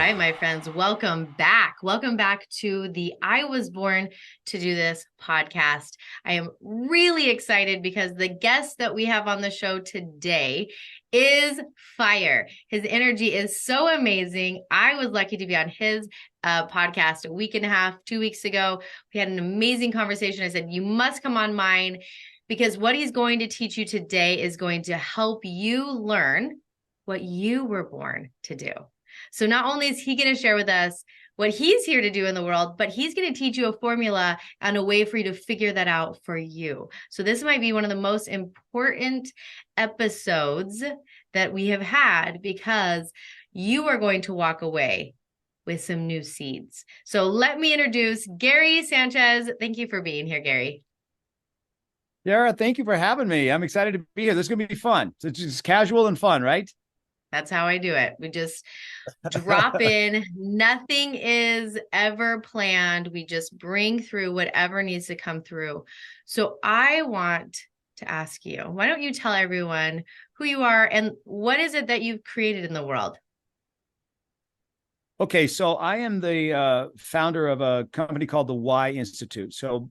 right, my friends, welcome back. Welcome back to the I Was Born to Do This podcast. I am really excited because the guest that we have on the show today is fire. His energy is so amazing. I was lucky to be on his podcast a week and a half, 2 weeks ago. We had an amazing conversation. I said, you must come on mine because what he's going to teach you today is going to help you learn what you were born to do. So not only is he going to share with us what he's here to do in the world, but he's going to teach you a formula and a way for you to figure that out for you. So this might be one of the most important episodes that we have had because you are going to walk away with some new seeds. So let me introduce Gary Sanchez. Thank you for being here, Gary. Sarah, thank you for having me. I'm excited to be here. This is going to be fun. So it's just casual and fun, right? That's how I do it. We just drop in. Nothing is ever planned. We just bring through whatever needs to come through. So I want to ask you, why don't you tell everyone who you are and what is it that you've created in the world? Okay, so I am the founder of a company called the Why Institute. So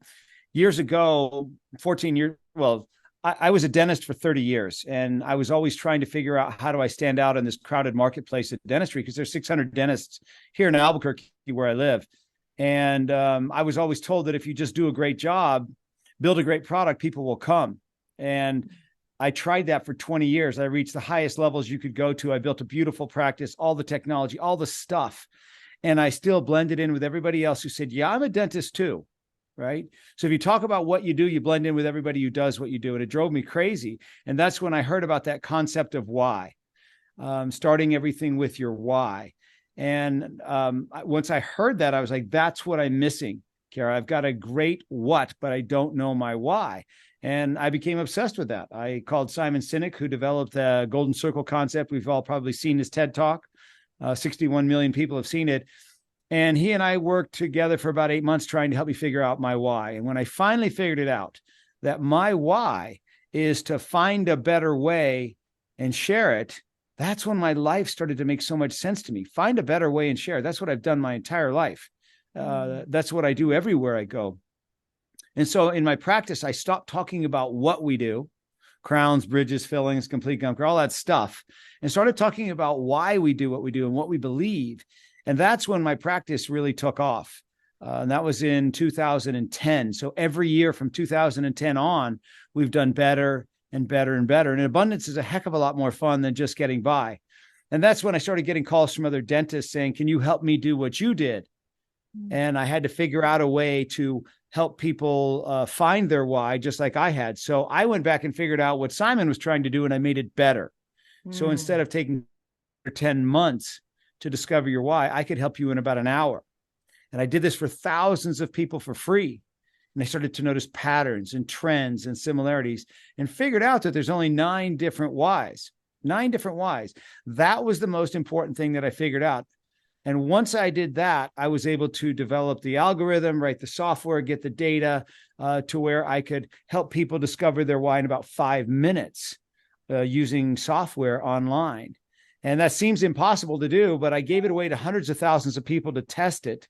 years ago, 14 years, well, I was a dentist for 30 years, and I was always trying to figure out how do I stand out in this crowded marketplace of dentistry, because there's 600 dentists here in Albuquerque where I live. And I was always told that if you just do a great job, build a great product, people will come. And I tried that for 20 years. I reached the highest levels you could go to. I built a beautiful practice, all the technology, all the stuff. And I still blended in with everybody else who said, yeah, I'm a dentist too. Right. So if you talk about what you do, you blend in with everybody who does what you do. And it drove me crazy. And that's when I heard about that concept of why, starting everything with your why. And once I heard that, I was like, that's what I'm missing, Kara. I've got a great what, but I don't know my why. And I became obsessed with that. I called Simon Sinek, who developed the Golden Circle concept. We've all probably seen his TED Talk. 61 million people have seen it. And he and I worked together for about 8 months trying to help me figure out my why. And when I finally figured it out, that my why is to find a better way and share it, that's when my life started to make so much sense to me. Find a better way and share. That's what I've done my entire life. That's what I do everywhere I go. And so in my practice, I stopped talking about what we do, crowns, bridges, fillings, complete gum care, all that stuff, and started talking about why we do what we do and what we believe. And that's when my practice really took off. And that was in 2010. So every year from 2010 on, we've done better and better and better. And abundance is a heck of a lot more fun than just getting by. And that's when I started getting calls from other dentists saying, can you help me do what you did? And I had to figure out a way to help people find their why, just like I had. So I went back and figured out what Simon was trying to do, and I made it better. So instead of taking 10 months to discover your why, I could help you in about an hour. And I did this for thousands of people for free. And I started to notice patterns and trends and similarities and figured out that there's only 9 different whys. 9 different whys. That was the most important thing that I figured out. And once I did that, I was able to develop the algorithm, write the software, get the data to where I could help people discover their why in about 5 minutes using software online. And that seems impossible to do, but I gave it away to hundreds of thousands of people to test it.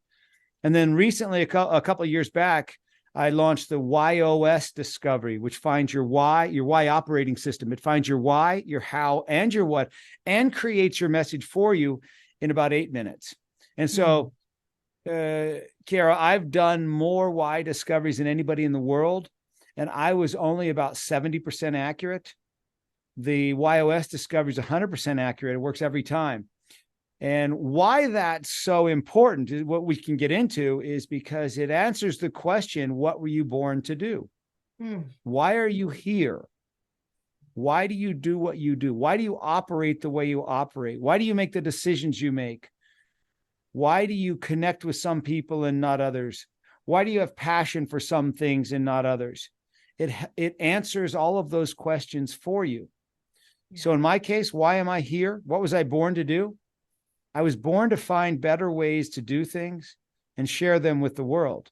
And then recently, a couple of years back, I launched the YOS Discovery, which finds your why operating system. It finds your why, your how, and your what, and creates your message for you in about 8 minutes. And so, Kara, I've done more why discoveries than anybody in the world, and I was only about 70% accurate. The YOS Discovery is 100% accurate. It works every time. And why that's so important is what we can get into is because it answers the question, what were you born to do? Why are you here? Why do you do what you do? Why do you operate the way you operate? Why do you make the decisions you make? Why do you connect with some people and not others? Why do you have passion for some things and not others? It answers all of those questions for you. So in my case, why am I here? What was I born to do? I was born to find better ways to do things and share them with the world.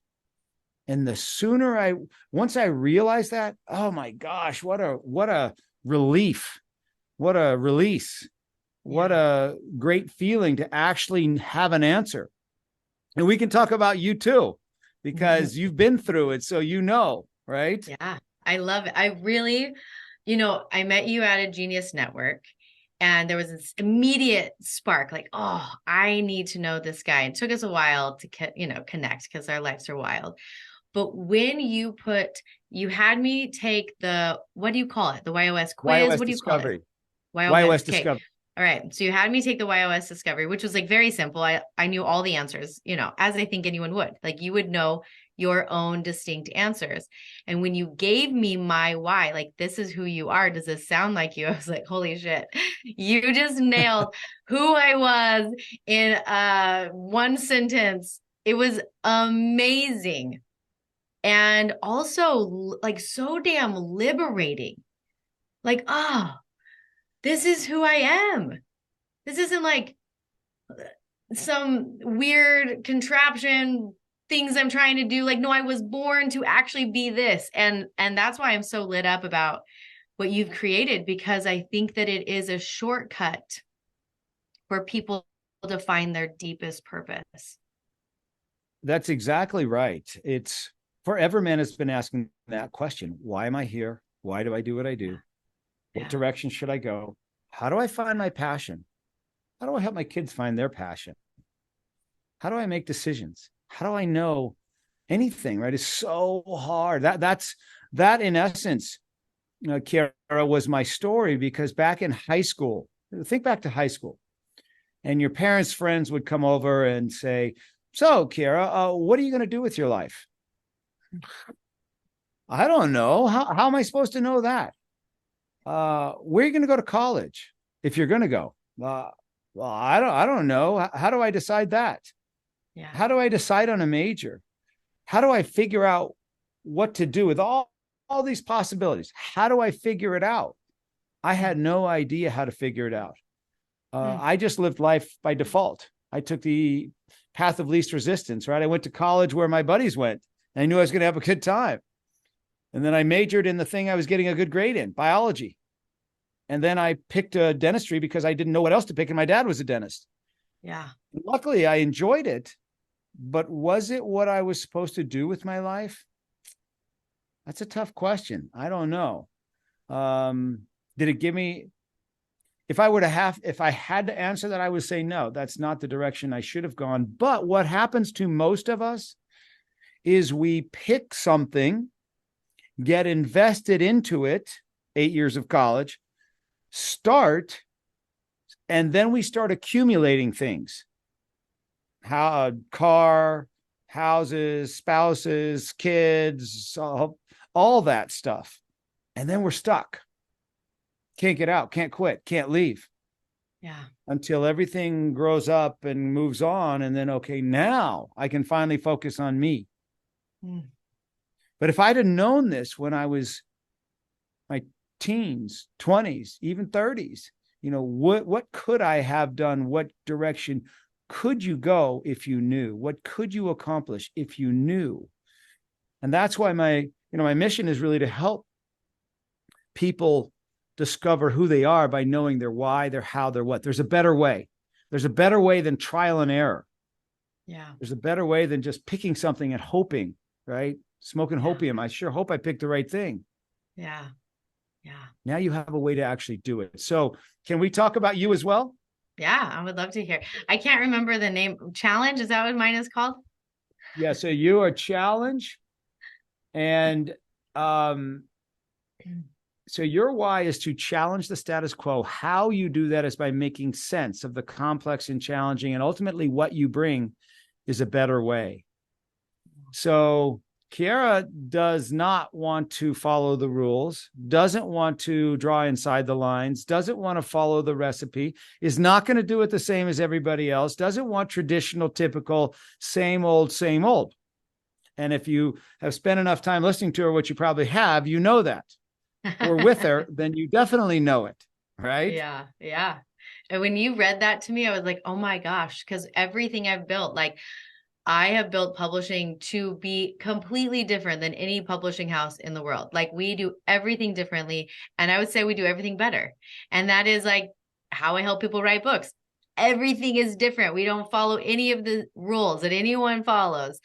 And the sooner once I realized that, oh my gosh, what a relief, what a release. what a great feeling to actually have an answer. And we can talk about you too, because you've been through it. So, right? Yeah, I love it. I really, I met you at a Genius Network and there was this immediate spark like, oh, I need to know this guy. It took us a while to, connect because our lives are wild. But when you had me take what do you call it? The YOS quiz? YOS What do you call it? Discovery. YOS. YOS Okay. Discovery. All right. So you had me take the YOS Discovery, which was like very simple. I knew all the answers, as I think anyone would. Like you would know your own distinct answers. And when you gave me my why, like, this is who you are. Does this sound like you? I was like, holy shit. You just nailed who I was in one sentence. It was amazing. And also like so damn liberating. Like, this is who I am. This isn't like some weird contraption things I'm trying to do. Like, no, I was born to actually be this. And that's why I'm so lit up about what you've created, because I think that it is a shortcut for people to find their deepest purpose. That's exactly right. It's forever man has been asking that question. Why am I here? Why do I do what I do? What direction should I go? How do I find my passion? How do I help my kids find their passion? How do I make decisions? How do I know anything, right? It's so hard. That in essence, Kiara, was my story, because back in high school, think back to high school, and your parents' friends would come over and say, so Kiara, what are you going to do with your life? I don't know. How am I supposed to know that? Where are you going to go to college if you're going to go? Well, I don't know. How do I decide that? Yeah. How do I decide on a major? How do I figure out what to do with all these possibilities? How do I figure it out? I had no idea how to figure it out. I just lived life by default. I took the path of least resistance, right? I went to college where my buddies went. I knew I was going to have a good time. And then I majored in the thing I was getting a good grade in, biology. And then I picked dentistry because I didn't know what else to pick, and my dad was a dentist. Yeah. Luckily, I enjoyed it. But was it what I was supposed to do with my life? That's a tough question. I don't know. Did it give me, if I had to answer that, I would say no, that's not the direction I should have gone. But what happens to most of us is we pick something, get invested into it, 8 years of college, start, and then we start accumulating things. Car, houses, spouses, kids, all that stuff. And then we're stuck. Can't get out, can't quit, can't leave. Yeah. Until everything grows up and moves on. And then, okay, now I can finally focus on me. But if I'd have known this when I was my teens, 20s, even 30s, what could I have done? What direction could you go if you knew? What could you accomplish if you knew? And that's why my mission is really to help people discover who they are by knowing their why, their how, their what. There's a better way. There's a better way than trial and error. Yeah. There's a better way than just picking something and hoping, right? Smoking hopium. I sure hope I picked the right thing. Yeah. Yeah. Now you have a way to actually do it. So can we talk about you as well? Yeah, I would love to hear. I can't remember the name. Challenge, is that what mine is called? Yeah, so you are Challenge. And so your why is to challenge the status quo. How you do that is by making sense of the complex and challenging, and ultimately what you bring is a better way. So Kiara does not want to follow the rules, doesn't want to draw inside the lines, doesn't want to follow the recipe, is not going to do it the same as everybody else, doesn't want traditional, typical, same old, same old. And if you have spent enough time listening to her, which you probably have, you know that. Or with her, then you definitely know it, right? Yeah, yeah. And when you read that to me, I was like, oh my gosh, because everything I've built, like I have built publishing to be completely different than any publishing house in the world. Like we do everything differently. And I would say we do everything better. And that is like, how I help people write books. Everything is different. We don't follow any of the rules that anyone follows.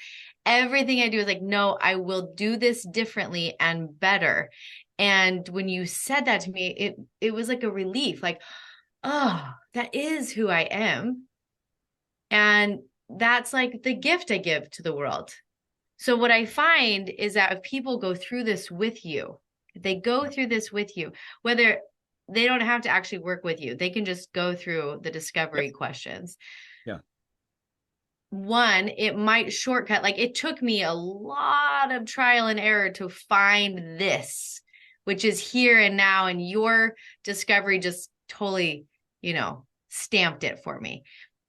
Everything I do is like, no, I will do this differently and better. And when you said that to me, it was like a relief, like, oh, that is who I am. And that's like the gift I give to the world. So what I find is that if people go through this with you, if they go through this with you, whether they don't have to actually work with you, they can just go through the discovery questions. Yeah. One, it might shortcut. Like it took me a lot of trial and error to find this, which is here and now. And your discovery just totally, stamped it for me.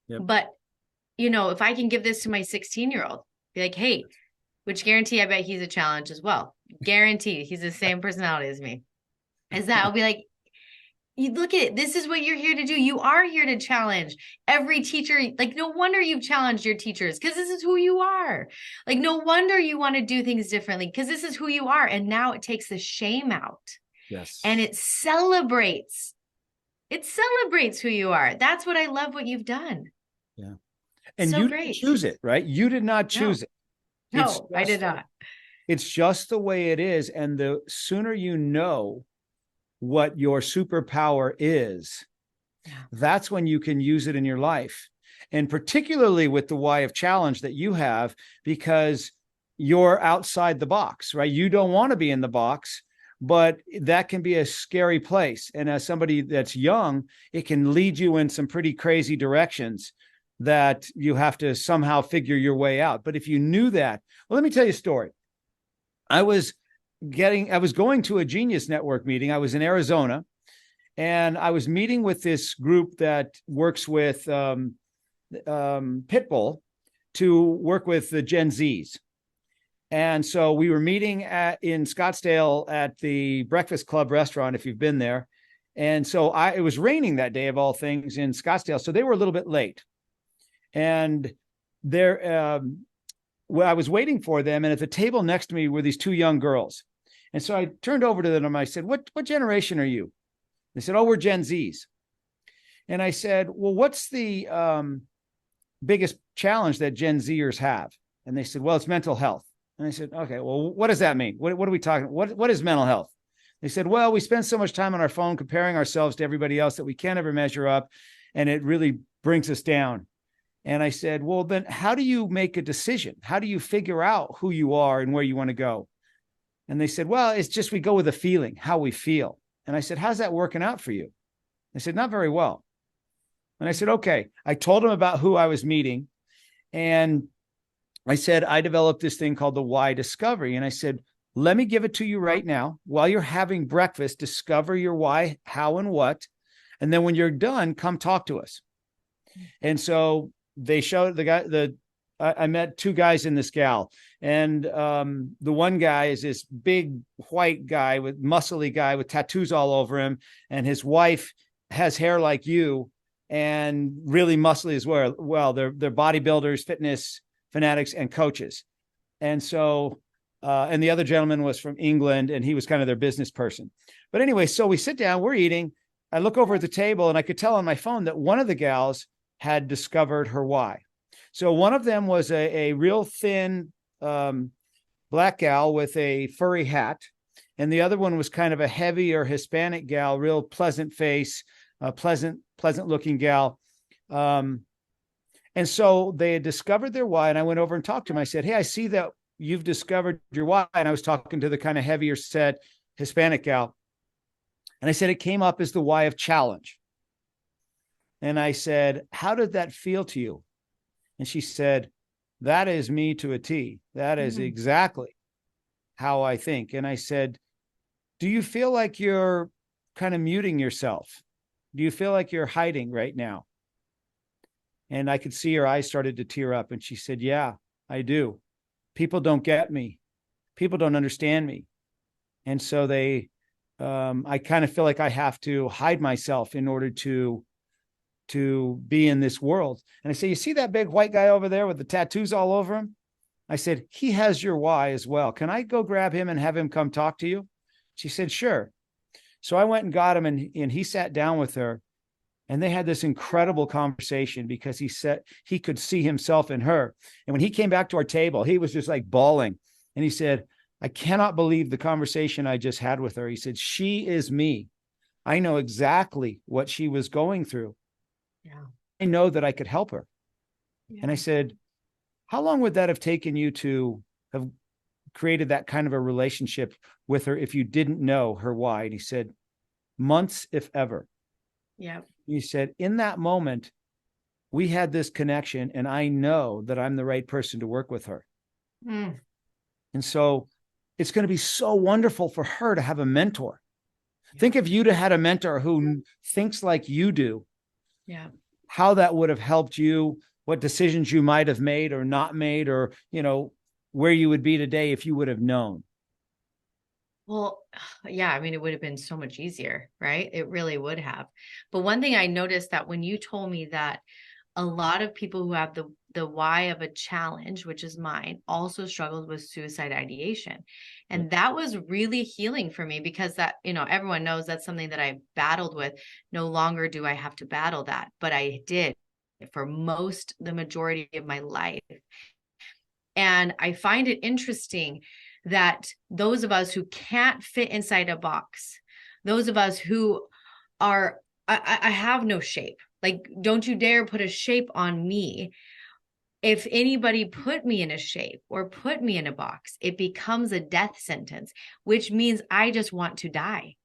Yep. But, if I can give this to my 16-year-old, be like, hey, which guarantee I bet he's a challenge as well. Guarantee he's the same personality as me. Is that I'll be like, you look at it. This is what you're here to do. You are here to challenge every teacher. Like, no wonder you've challenged your teachers because this is who you are. Like, no wonder you want to do things differently because this is who you are. And now it takes the shame out. Yes. And it celebrates. It celebrates who you are. That's what I love what you've done. Yeah. And so you great. didn't choose it, right? You did not choose it. No, I did not. It's just the way it is. And the sooner you know what your superpower is, that's when you can use it in your life. And particularly with the why of challenge that you have, because you're outside the box, right? You don't want to be in the box, but that can be a scary place. And as somebody that's young, it can lead you in some pretty crazy directions that you have to somehow figure your way out. But if you knew that, well, let me tell you a story. I was going to a Genius Network meeting. I was in Arizona, and I was meeting with this group that works with Pitbull to work with the Gen Zs. And so we were meeting in Scottsdale at the Breakfast Club restaurant, if you've been there. And so it was raining that day of all things in Scottsdale. So they were a little bit late. And I was waiting for them. And at the table next to me were these two young girls. And so I turned over to them and I said, what generation are you? They said, oh, we're Gen Zs. And I said, well, what's the biggest challenge that Gen Zers have? And they said, well, it's mental health. And I said, okay, well, what does that mean? What are we talking? What is mental health? They said, well, we spend so much time on our phone comparing ourselves to everybody else that we can't ever measure up. And it really brings us down. And I said, well, then how do you make a decision? How do you figure out who you are and where you want to go? And they said, well, it's just we go with a feeling, how we feel. And I said, how's that working out for you? They said, not very well. And I said, okay. I told them about who I was meeting. And I said, I developed this thing called the why discovery. And I said, let me give it to you right now. While you're having breakfast, discover your why, how, and what. And then when you're done, come talk to us. And so they showed I met two guys in this gal. And the one guy is this big white guy muscly guy with tattoos all over him. And his wife has hair like you and really muscly as well. Well, they're bodybuilders, fitness fanatics, and coaches. And so, and the other gentleman was from England, and he was kind of their business person. But anyway, so we sit down, we're eating. I look over at the table, and I could tell on my phone that one of the gals had discovered her why. So one of them was a real thin black gal with a furry hat. And the other one was kind of a heavier Hispanic gal, real pleasant face, pleasant looking gal. And so they had discovered their why. And I went over and talked to him. I said, hey, I see that you've discovered your why. And I was talking to the kind of heavier set Hispanic gal. And I said, it came up as the why of challenge. And I said, how did that feel to you? And she said, that is me to a T. That is exactly how I think. And I said, do you feel like you're kind of muting yourself? Do you feel like you're hiding right now? And I could see her eyes started to tear up. And she said, yeah, I do. People don't get me. People don't understand me. And so I kind of feel like I have to hide myself in order to be in this world. And I say, you see that big white guy over there with the tattoos all over him? I said, he has your why as well. Can I go grab him and have him come talk to you? She said, sure. So I went and got him, and he sat down with her. And they had this incredible conversation because he said he could see himself in her. And when he came back to our table, he was just like bawling. And he said, I cannot believe the conversation I just had with her. He said, she is me. I know exactly what she was going through. Yeah. I know that I could help her. Yeah. And I said, how long would that have taken you to have created that kind of a relationship with her if you didn't know her why? And he said, months, if ever. Yeah. He said, in that moment, we had this connection, and I know that I'm the right person to work with her. Mm. And so it's going to be so wonderful for her to have a mentor. Yeah. Think if you'd have had a mentor who thinks like you do, yeah, how that would have helped you, what decisions you might have made or not made, or, you know, where you would be today if you would have known. Well, yeah, I mean, it would have been so much easier, right? It really would have. But one thing I noticed that when you told me that a lot of people who have the why of a challenge, which is mine, also struggled with suicide ideation. And that was really healing for me because that, you know, everyone knows that's something that I battled with. No longer do I have to battle that, but I did for the majority of my life. And I find it interesting that those of us who can't fit inside a box, those of us who are, I have no shape. Like, don't you dare put a shape on me. If anybody put me in a shape or put me in a box, it becomes a death sentence, which means I just want to die.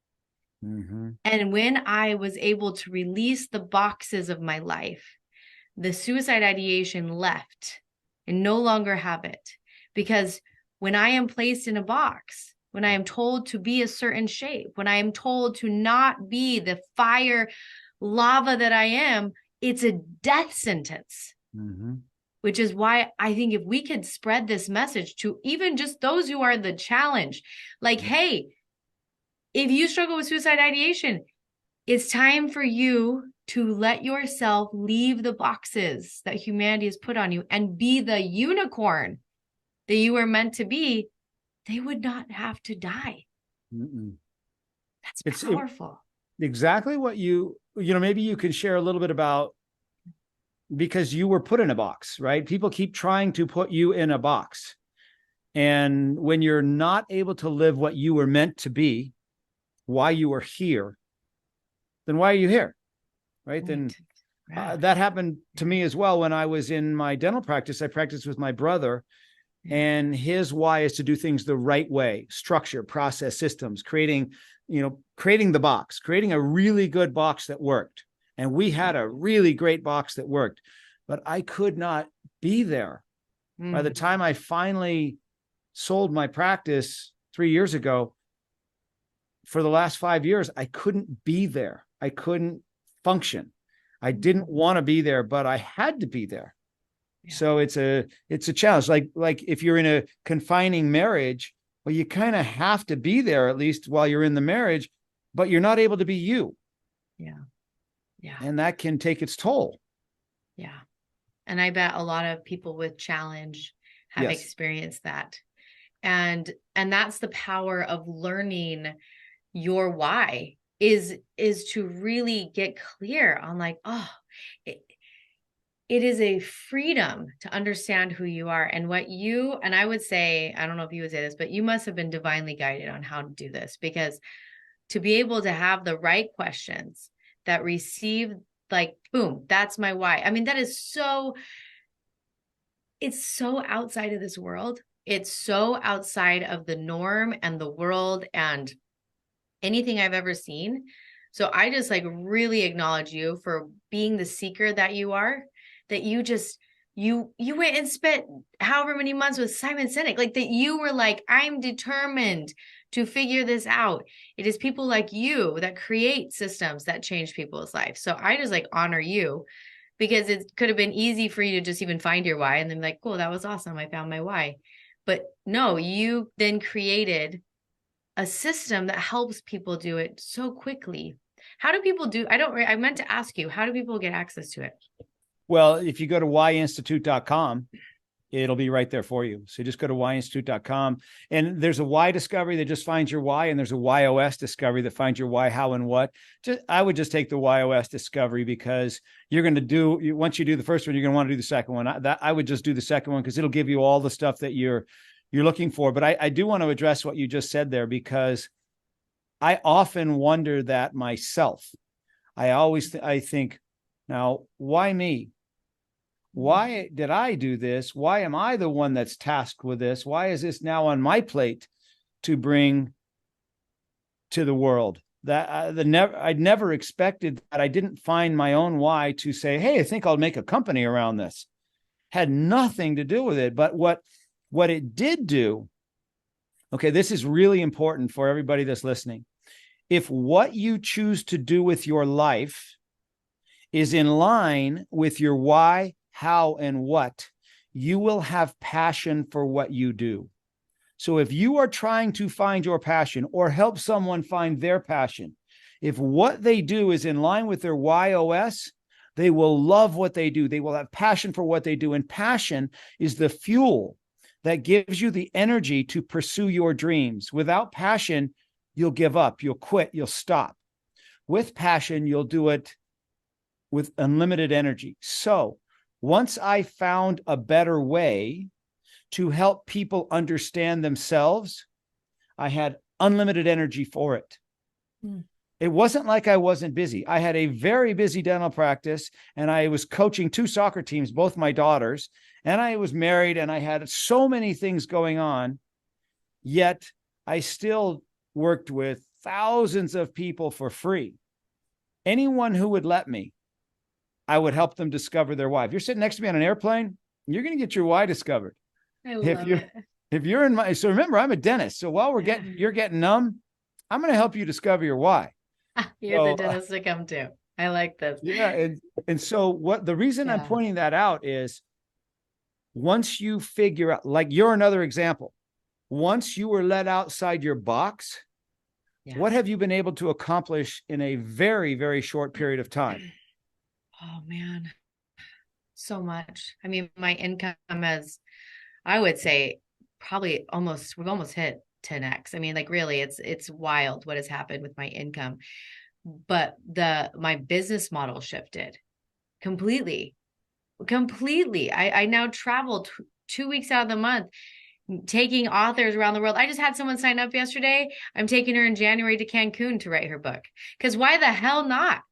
Mm-hmm. And when I was able to release the boxes of my life, the suicide ideation left and no longer have it. Because when I am placed in a box, when I am told to be a certain shape, when I am told to not be the fire lava that I am, it's a death sentence. Mm-hmm. Which is why I think if we could spread this message to even just those who are the challenge, like, hey, if you struggle with suicide ideation, it's time for you to let yourself leave the boxes that humanity has put on you and be the unicorn that you were meant to be. They would not have to die. Mm-mm. That's powerful. Exactly what you know, maybe you can share a little bit about, because you were put in a box, right? People keep trying to put you in a box. And when you're not able to live what you were meant to be, why you were here, then why are you here? Right? Then that happened to me as well. When I was in my dental practice, I practiced with my brother, and his why is to do things the right way, structure, process, systems, creating the box, creating a really good box that worked. And we had a really great box that worked, but I could not be there. By the time I finally sold my practice 3 years ago, for the last 5 years, I couldn't be there. I couldn't function. I didn't want to be there, but I had to be there. Yeah. So it's a challenge. Like if you're in a confining marriage, well, you kind of have to be there at least while you're in the marriage, but you're not able to be you. Yeah. Yeah. And that can take its toll. Yeah. And I bet a lot of people with challenge have experienced that. And that's the power of learning your why is to really get clear on like, oh, it is a freedom to understand who you are and what you, and I would say, I don't know if you would say this, but you must have been divinely guided on how to do this, because to be able to have the right questions that receive, like, boom, that's my why. I mean, that is it's so outside of this world. It's so outside of the norm and the world and anything I've ever seen. So I just like really acknowledge you for being the seeker that you are, that you just, you went and spent however many months with Simon Sinek, like that you were like, I'm determined to figure this out. It is people like you that create systems that change people's lives. So I just like honor you, because it could have been easy for you to just even find your why and then be like, cool, that was awesome, I found my why. But no, you then created a system that helps people do it so quickly. How do people do? I meant to ask you, how do people get access to it? Well, if you go to whyinstitute.com, it'll be right there for you. So just go to whyinstitute.com, and there's a why discovery that just finds your why, and there's a YOS discovery that finds your why, how, and what. I would just take the YOS discovery, because you're going to do, once you do the first one, you're going to want to do the second one. I would just do the second one, because it'll give you all the stuff that you're looking for. But I do want to address what you just said there, because I often wonder that myself. I think, now, why me? Why did I do this? Why am I the one that's tasked with this? Why is this now on my plate to bring to the world? That I'd never expected that. I didn't find my own why to say, hey, I think I'll make a company around this. Had nothing to do with it. But what it did do, okay, this is really important for everybody that's listening. If what you choose to do with your life is in line with your why, how, and what, you will have passion for what you do. So if you are trying to find your passion or help someone find their passion, if what they do is in line with their YOS, they will love what they do. They will have passion for what they do. And passion is the fuel that gives you the energy to pursue your dreams. Without passion, you'll give up, you'll quit, you'll stop. With passion, you'll do it with unlimited energy. So once I found a better way to help people understand themselves, I had unlimited energy for it. It wasn't like I wasn't busy. I had a very busy dental practice, and I was coaching 2 soccer teams, both my daughters, and I was married, and I had so many things going on, yet I still worked with thousands of people for free. Anyone who would let me, I would help them discover their why. If you're sitting next to me on an airplane, you're going to get your why discovered. I love it. If you're in so remember, I'm a dentist. So while you're getting numb, I'm going to help you discover your why. You're the dentist to come to. I like this. Yeah. And so the reason I'm pointing that out is, once you figure out, like you're another example, once you were let outside your box, what have you been able to accomplish in a very, very short period of time? Oh man, so much. I mean, my income has, I would say, we've almost hit 10x. I mean, like really, it's wild what has happened with my income. But my business model shifted completely. I now travel 2 weeks out of the month, taking authors around the world. I just had someone sign up yesterday. I'm taking her in January to Cancun to write her book. Because why the hell not?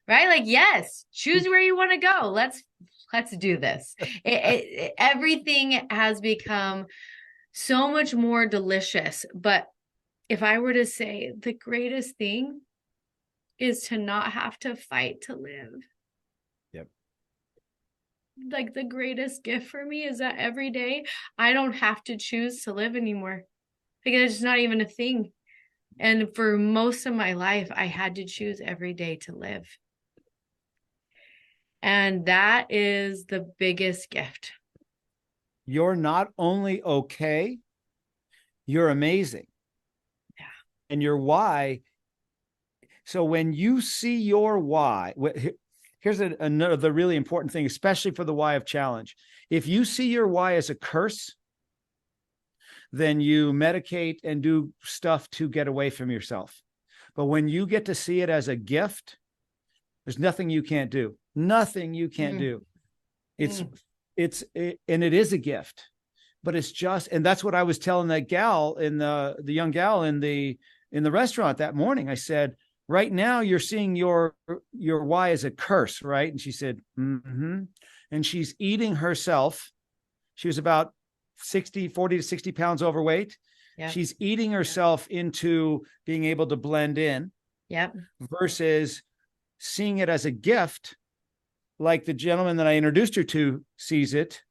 Right? Like, yes, choose where you want to go. Let's do this. Everything has become so much more delicious. But if I were to say the greatest thing is to not have to fight to live. Yep. Like the greatest gift for me is that every day I don't have to choose to live anymore. Because it's not even a thing. And for most of my life, I had to choose every day to live. And that is the biggest gift. You're not only okay, you're amazing. Yeah. And your why. So when you see your why, here's another really important thing, especially for the why of challenge. If you see your why as a curse, then you medicate and do stuff to get away from yourself. But when you get to see it as a gift, there's nothing you can't do. Nothing you can't do. And it is a gift, but it's just, and that's what I was telling that gal the young gal in the restaurant that morning. I said, right now you're seeing your why as a curse, right? And she said, mm-hmm. And she's eating herself. She was about 40 to 60 pounds overweight. Yep. She's eating herself into being able to blend in. Yep. Versus seeing it as a gift, like the gentleman that I introduced her to sees it.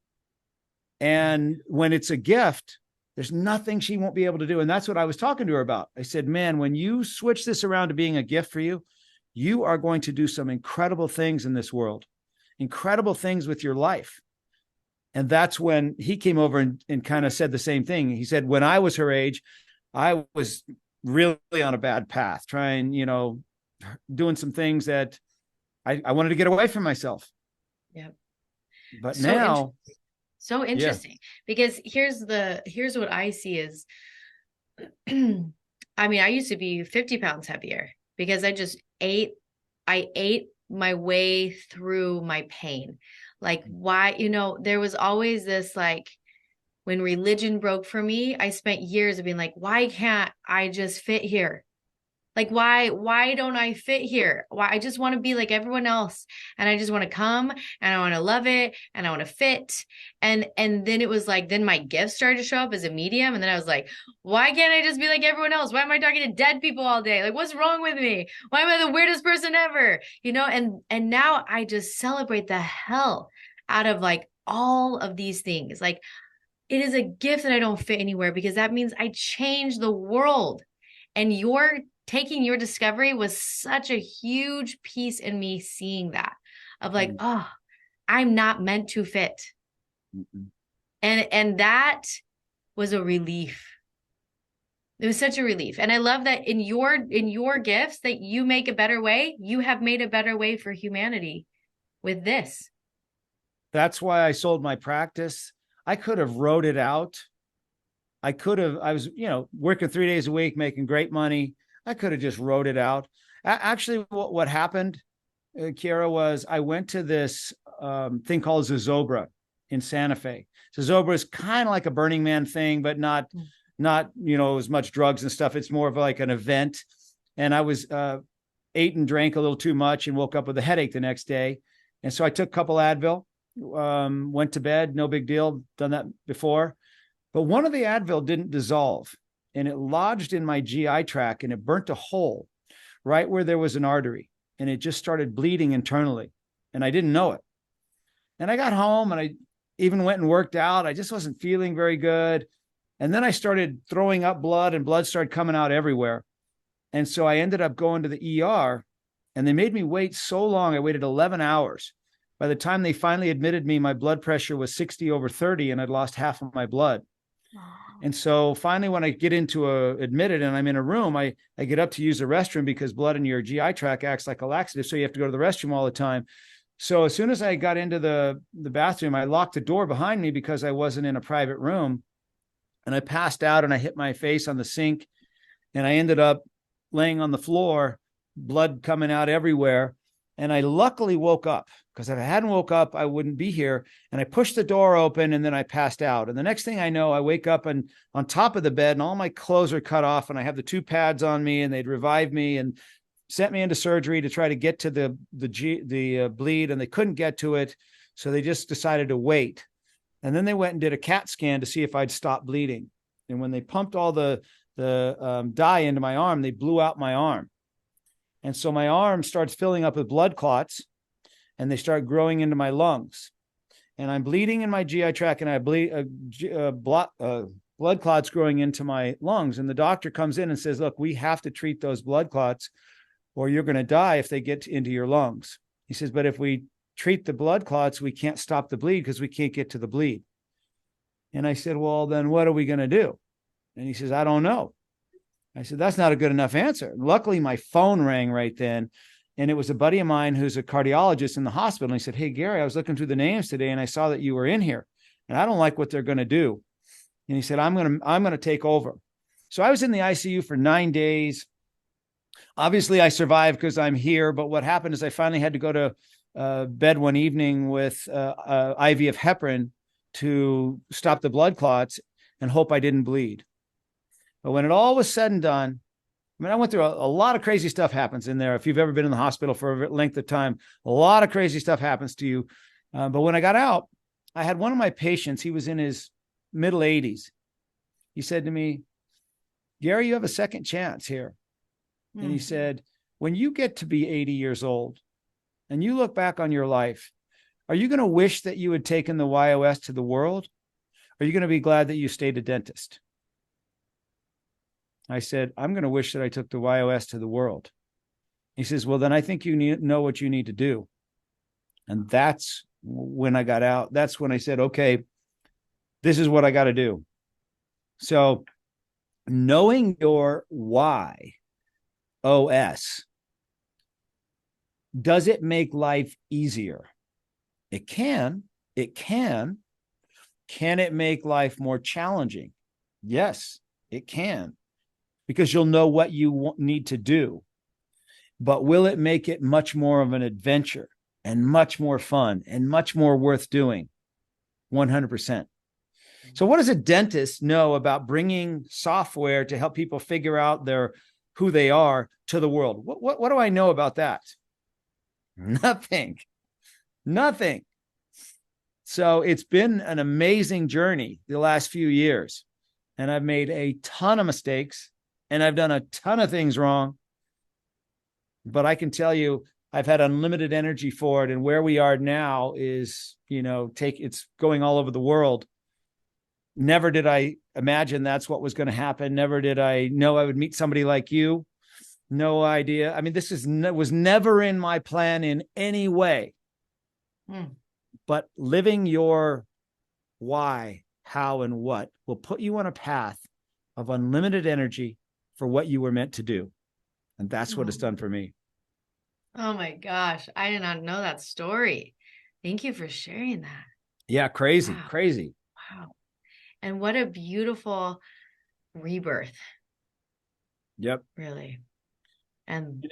And when it's a gift, there's nothing she won't be able to do. And that's what I was talking to her about. I said, man, when you switch this around to being a gift for you, you are going to do some incredible things in this world, incredible things with your life. And that's when he came over and kind of said the same thing. He said, when I was her age, I was really on a bad path, trying, doing some things that I wanted to get away from myself. Yep. But now So Yeah. interesting because here's what I see is I mean, I used to be 50 pounds heavier because I ate my way through my pain. Like, why, there was always this like, when religion broke for me, I spent years of being like, why can't I just fit here? Like why don't I fit here? Why I just want to be like everyone else and I just want to come and I want to love it and I want to fit. And then it was like then my gifts started to show up as a medium and then I was like, why can't I just be like everyone else? Why am I talking to dead people all day? Like what's wrong with me? Why am I the weirdest person ever? And now I just celebrate the hell out of like all of these things. Like it is a gift that I don't fit anywhere because that means I change the world. And your taking your discovery was such a huge piece in me seeing that of like, oh, I'm not meant to fit. Mm-mm. And that was a relief. It was such a relief. And I love that in your gifts that you make a better way, you have made a better way for humanity with this. That's why I sold my practice. I could have wrote it out. I was, working 3 days a week, making great money. I could have just wrote it out. Actually, what happened, Kiara, was I went to this thing called Zozobra in Santa Fe. Zozobra is kind of like a Burning Man thing, but not as much drugs and stuff. It's more of like an event. And I was ate and drank a little too much and woke up with a headache the next day. And so I took a couple Advil, went to bed, no big deal, done that before. But one of the Advil didn't dissolve and it lodged in my GI tract and it burnt a hole right where there was an artery and it just started bleeding internally. And I didn't know it. And I got home and I even went and worked out. I just wasn't feeling very good. And then I started throwing up blood and blood started coming out everywhere. And so I ended up going to the ER and they made me wait so long. I waited 11 hours. By the time they finally admitted me, my blood pressure was 60/30 and I'd lost half of my blood. And so finally, when I get into admitted and I'm in a room, I get up to use the restroom because blood in your GI tract acts like a laxative. So you have to go to the restroom all the time. So as soon as I got into the bathroom, I locked the door behind me because I wasn't in a private room. And I passed out and I hit my face on the sink and I ended up laying on the floor, blood coming out everywhere. And I luckily woke up because if I hadn't woke up, I wouldn't be here. And I pushed the door open and then I passed out. And the next thing I know, I wake up and on top of the bed and all my clothes are cut off and I have the 2 pads on me and they'd revived me and sent me into surgery to try to get to the bleed and they couldn't get to it. So they just decided to wait. And then they went and did a CAT scan to see if I'd stopped bleeding. And when they pumped all the dye into my arm, they blew out my arm. And so my arm starts filling up with blood clots and they start growing into my lungs. And I'm bleeding in my GI tract and I bleed blood clots growing into my lungs. And the doctor comes in and says, look, we have to treat those blood clots or you're going to die if they get into your lungs. He says, but if we treat the blood clots, we can't stop the bleed because we can't get to the bleed. And I said, well, then what are we going to do? And he says, I don't know. I said, that's not a good enough answer. Luckily, my phone rang right then. And it was a buddy of mine who's a cardiologist in the hospital. And he said, hey, Gary, I was looking through the names today and I saw that you were in here. And I don't like what they're going to do. And he said, I'm going to take over. So I was in the ICU for 9 days. Obviously, I survived because I'm here. But what happened is I finally had to go to bed one evening with IV of heparin to stop the blood clots and hope I didn't bleed. But when it all was said and done, I mean, I went through a lot of crazy stuff happens in there. If you've ever been in the hospital for a length of time, a lot of crazy stuff happens to you. But when I got out, I had one of my patients. He was in his middle 80s. He said to me, Gary, you have a second chance here. Mm-hmm. And he said, when you get to be 80 years old and you look back on your life, are you going to wish that you had taken the YOS to the world? Or are you going to be glad that you stayed a dentist? I said, I'm going to wish that I took the YOS to the world. He says, well, then I think you know what you need to do. And that's when I got out. That's when I said, okay, this is what I got to do. So knowing your YOS, does it make life easier? It can, Can it make life more challenging? Yes, it can, because you'll know what you need to do. But will it make it much more of an adventure and much more fun and much more worth doing? 100%. So what does a dentist know about bringing software to help people figure out who they are to the world? What do I know about that? Nothing. Nothing. So it's been an amazing journey the last few years. And I've made a ton of mistakes and I've done a ton of things wrong. But I can tell you, I've had unlimited energy for it. And where we are now is, it's going all over the world. Never did I imagine that's what was going to happen. Never did I know I would meet somebody like you. No idea. I mean, this was never in my plan in any way. But living your why, how, and what will put you on a path of unlimited energy for what you were meant to do. And that's what it's done for me. Oh my gosh. I did not know that story. Thank you for sharing that. Yeah. Crazy, Wow. crazy. Wow. And what a beautiful rebirth. Yep. Really. And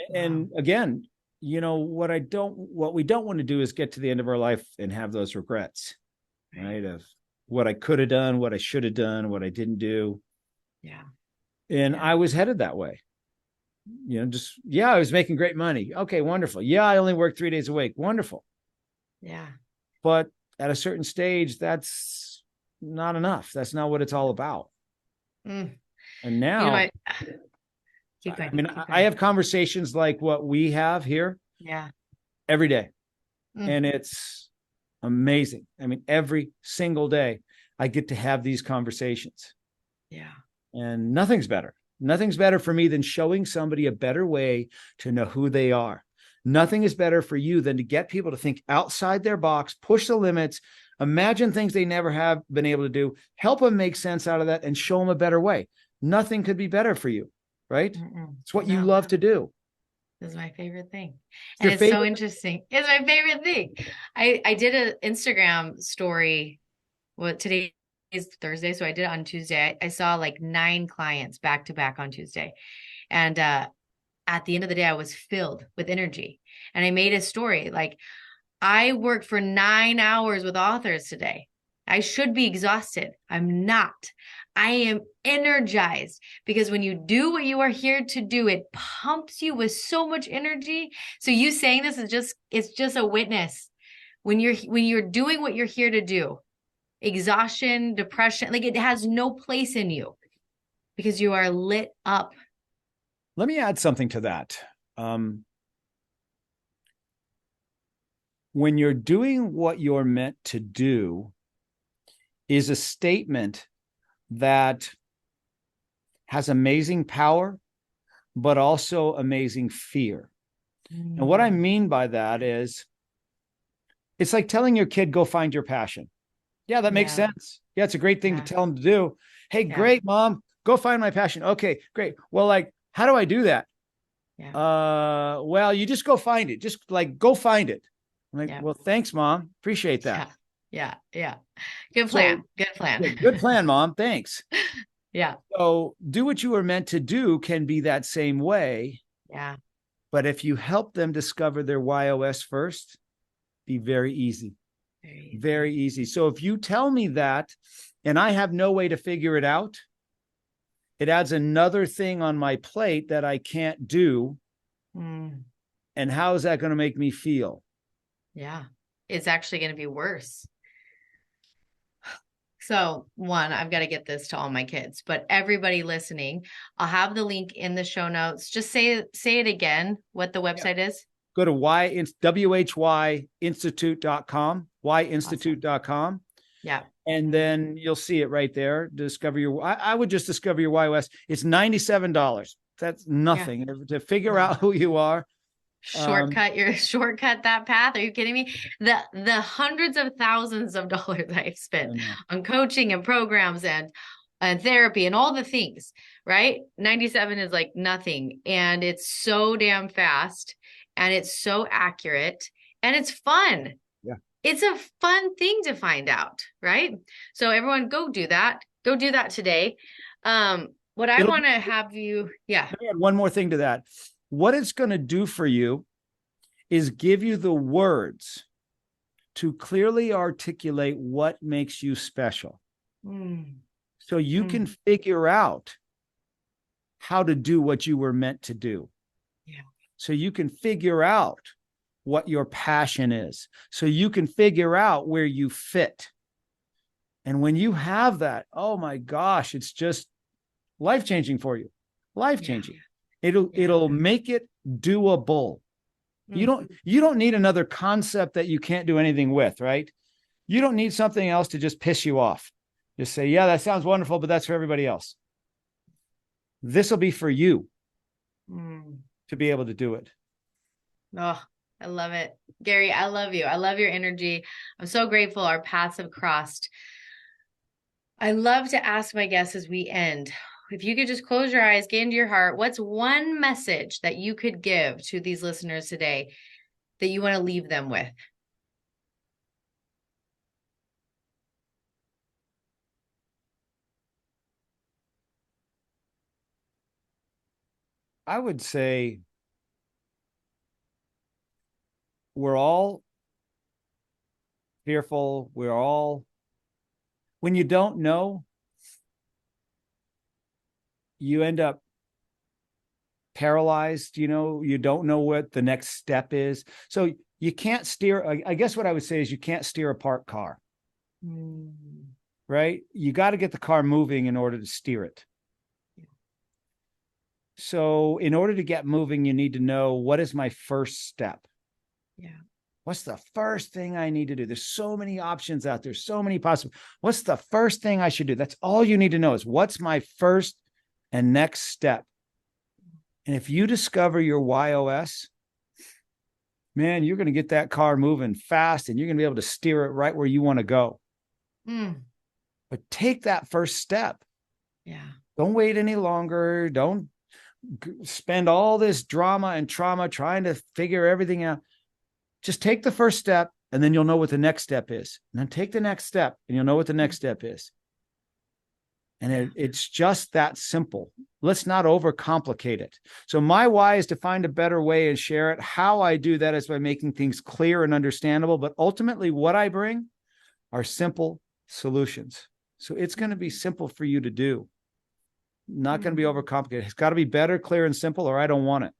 again, what we don't want to do is get to the end of our life and have those regrets, right? Of what I could have done, what I should have done, what I didn't do. Yeah. And I was headed that way. I was making great money. Okay, wonderful. Yeah, I only work 3 days a week. Wonderful. Yeah. But at a certain stage, that's not enough. That's not what it's all about. And now, keep going, I mean, I have conversations like what we have here. Yeah. Every day. And it's amazing. I mean, every single day I get to have these conversations. Yeah. And nothing's better. Nothing's better for me than showing somebody a better way to know who they are. Nothing is better for you than to get people to think outside their box, push the limits, imagine things they never have been able to do, help them make sense out of that, and show them a better way. Nothing could be better for you, right? It's what you love to do. This is my favorite thing. And it's so interesting. It's my favorite thing. I did an Instagram story. Today is Thursday, so I did it on Tuesday. I saw like 9 clients back to back on Tuesday. And at the end of the day, I was filled with energy. And I made a story like, I worked for 9 hours with authors today. I should be exhausted. I'm not. I am energized, because when you do what you are here to do, it pumps you with so much energy. So you saying this it's just a witness. When you're doing what you're here to do, exhaustion, depression, like it has no place in you because you are lit up. Let me add something to that. When you're doing what you're meant to do is a statement that has amazing power, but also amazing fear. And what I mean by that is, it's like telling your kid, go find your passion. Yeah, that makes sense. Yeah, it's a great thing to tell them to do. Hey, great, Mom, go find my passion. Okay, great. Well, like, how do I do that? Well, you just go find it. Just like, go find it. I'm like, well, thanks, Mom. Appreciate that. Yeah. Good plan. Good plan, Mom. Thanks. Yeah. So do what you were meant to do can be that same way. Yeah. But if you help them discover their YOS first, be very easy. Very easy. So if you tell me that and I have no way to figure it out, it adds another thing on my plate that I can't do. And how is that going to make me feel? Yeah, it's actually going to be worse. So one, I've got to get this to all my kids, but everybody listening, I'll have the link in the show notes. Just say it again, what the website is. Go to whyinstitute.com, whyinstitute.com. Yeah. And then you'll see it right there. Discover I would just discover your YOS. It's $97. That's nothing to figure out who you are. Shortcut that path. Are you kidding me? The hundreds of thousands of dollars I've spent on coaching and programs and therapy and all the things, right? 97 is like nothing. And it's so damn fast and it's so accurate and it's fun. Yeah. it's a fun thing to find out, right? So everyone go do that. Go do that today. What I want to have you, yeah. Let me add one more thing to that. What it's going to do for you is give you the words to clearly articulate what makes you special. So you can figure out how to do what you were meant to do. Yeah. So you can figure out what your passion is. So you can figure out where you fit. And when you have that, oh my gosh, it's just life-changing for you. Life-changing. Yeah. It'll make it doable. You don't need another concept that you can't do anything with, right? You don't need something else to just piss you off. Just say, yeah, that sounds wonderful, but that's for everybody else. This will be for you to be able to do it. Oh, I love it. Gary, I love you. I love your energy. I'm so grateful our paths have crossed. I love to ask my guests as we end, if you could just close your eyes, get into your heart, what's one message that you could give to these listeners today that you want to leave them with? I would say we're all fearful. When you don't know, you end up paralyzed, you don't know what the next step is. So you can't steer. I guess what I would say is you can't steer a parked car, right? You got to get the car moving in order to steer it. So in order to get moving, you need to know, what is my first step? Yeah. What's the first thing I need to do? There's so many options out there, so many possible. What's the first thing I should do? That's all you need to know, is what's my first and next step. And if you discover your YOS, man, you're going to get that car moving fast, and you're going to be able to steer it right where you want to go. But take that first step. Yeah. Don't wait any longer. Don't spend all this drama and trauma trying to figure everything out. Just take the first step, and then you'll know what the next step is. And then take the next step, and you'll know what the next step is. And it's just that simple. Let's not overcomplicate it. So my why is to find a better way and share it. How I do that is by making things clear and understandable. But ultimately, what I bring are simple solutions. So it's going to be simple for you to do. Not going to be overcomplicated. It's got to be better, clear, and simple, or I don't want it.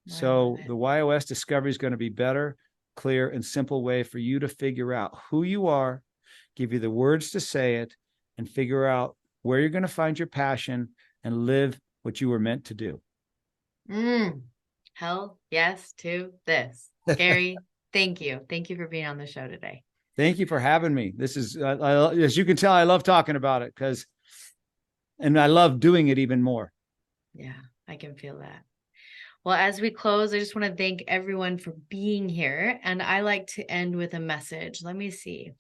So the YOS discovery is going to be better, clear, and simple way for you to figure out who you are, give you the words to say it, and figure out where you're going to find your passion and live what you were meant to do. Hell yes to this. Gary, thank you. Thank you for being on the show today. Thank you for having me. This is, as you can tell, I love talking about it, and I love doing it even more. Yeah, I can feel that. Well, as we close, I just want to thank everyone for being here. And I like to end with a message. Let me see.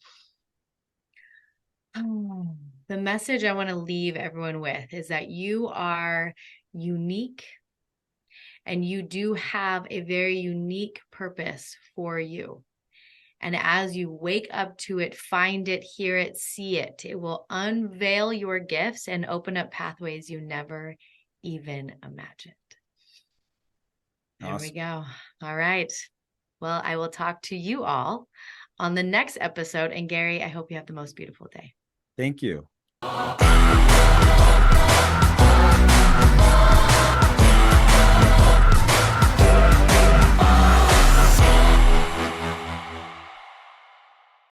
The message I want to leave everyone with is that you are unique, and you do have a very unique purpose for you. And as you wake up to it, find it, hear it, see it, it will unveil your gifts and open up pathways you never even imagined. There we go. All right. Well, I will talk to you all on the next episode. And Gary, I hope you have the most beautiful day. Thank you.